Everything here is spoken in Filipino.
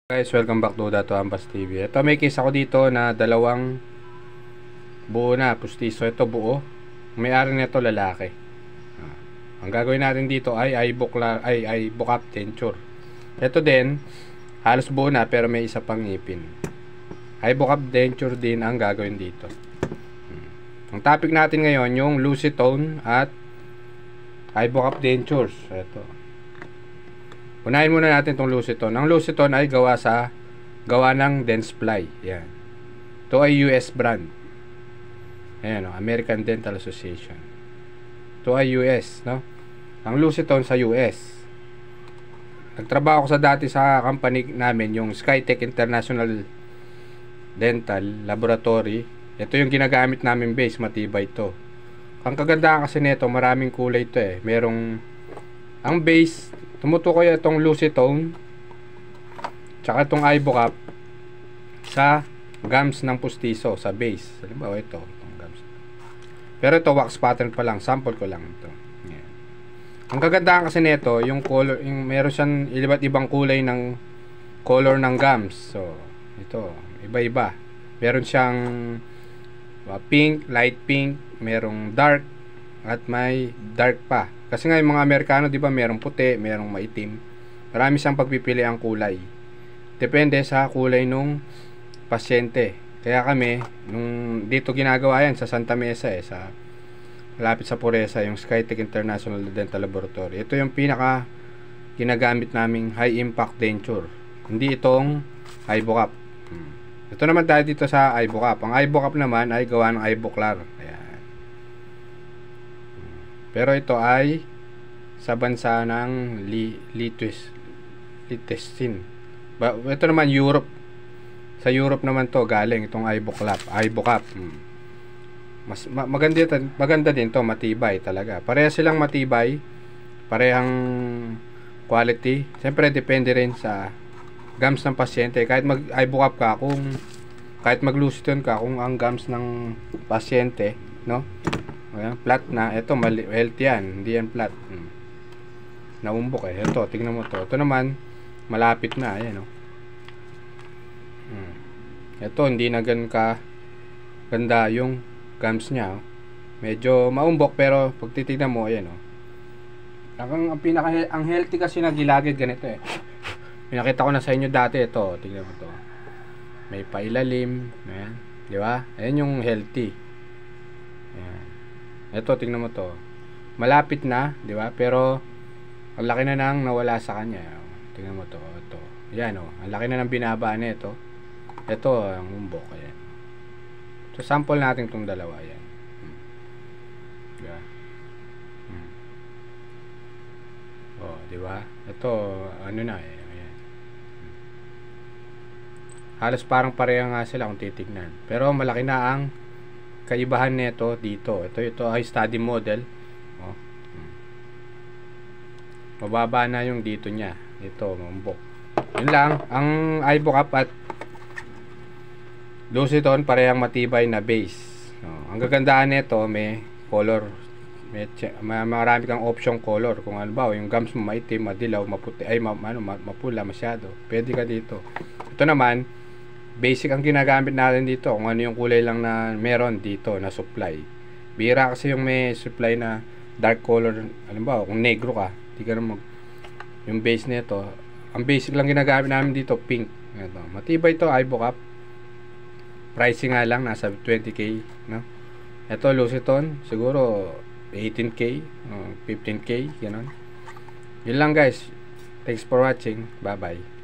Guys, welcome back to Dato Ambas TV. Ito may case ako dito na dalawang buo na pustiso. Ito buo. May-ari nito lalaki. Ang gagawin natin dito ay bukap denture. Ito din halos buo na pero may isa pang ngipin. Ay bukap denture din ang gagawin dito. Ang topic natin ngayon yung Lucitone at ay bukap dentures. Ito. Unahin muna natin itong Lucitone. Ang Lucitone ay gawa ng Dentsply. Yan. Ito ay US brand. Ayan, American Dental Association. Ito ay US, no? Ang Lucitone sa US. Nagtrabaho ko dati sa company namin, yung Skytech International Dental Laboratory. Ito yung ginagamit namin base, matibay ito. Ang kagandahan kasi nito, maraming kulay ito eh. Merong ang base, tumutukoy itong Lucitone tsaka itong iBukap sa gums ng pustiso, sa base. Halimbawa ito, itong gums. Pero ito wax pattern pa lang, sample ko lang ito. Yan. Ang kagandahan kasi nito, yung color, yung meron siyang iba't ibang kulay ng color ng gums. So, ito, iba-iba. Meron siyang pink, light pink, merong dark at may dark pa. Kasi nga yung mga Amerikano, di ba, merong puti, merong maitim. Marami siyang pagpipili ang kulay. Depende sa kulay nung pasyente. Kaya kami, nung dito ginagawa yan sa Santa Mesa sa malapit sa Puresa, yung Skytech International Dental Laboratory. Ito yung pinaka ginagamit naming high impact denture. Hindi itong iBukap. Ito naman tayo dito sa iBukap. Ang iBukap naman ay gawa ng iBuclar. Ayan. Pero ito ay sa bansa ng Liechtenstein. Ito naman Europe. Sa Europe naman to galing itong iBukap. Maganda din to, matibay talaga. Pareha silang matibay, parehang quality. Siyempre depende rin sa gums ng pasyente. Kahit mag-iBukap ka, kahit mag-Lucitone ka, kung ang gums ng pasyente, no? Ayan, flat na. Ito, healthy yan. Hindi yan flat. Naumbok eh. Ito, tignan mo to. Ito naman, malapit na. Ayan, oh. Ito, hindi na gan ka ganda yung gums niya. Oh. Medyo maumbok, pero pag titignan mo, ayan, oh. Ang healthy kasi na gilagid ganito eh. Pinakita ko na sa inyo dati ito. Tignan mo to. May pailalim. Ayan. Di ba? Ayan yung healthy. Ayan. Ito, tingnan mo to. Malapit na, di ba? Pero ang laki na nang nawala sa kanya. Tingnan mo to. Ito. Yan, oh. Ang laki na nang binaba na ito. Ito, ang umbok. Ayan. So, sample natin itong dalawa. Ayan. Diba? Oh, di ba? Ito, ano na eh. Ayan. Halos parang pareha nga sila kung titignan. Pero malaki na ang kaibahan nito dito. Ito ay study model. Oh. Mababa na yung dito niya. Ito, mambok. Yun lang. Ang iBukap at Lucitone parehang matibay na base. Oh. Ang gagandahan nito, may color. May marami kang option color. Kung ano ba, yung gums mo maitim, madilaw, maputi, ay mapula masyado. Pwede ka dito. Ito naman, basic ang ginagamit natin dito, kung ano yung kulay lang na meron dito na supply. Bira kasi yung may supply na dark color, halimbawa kung negro ka, di ka na yung base nito, ang basic lang ginagamit namin dito, pink. Ito, matibay ito, iBukap. Pricing nga lang, nasa 20k, no? Ito, Lucitone, siguro 18k, 15k, gano'n. Yun lang guys. Thanks for watching. Bye bye.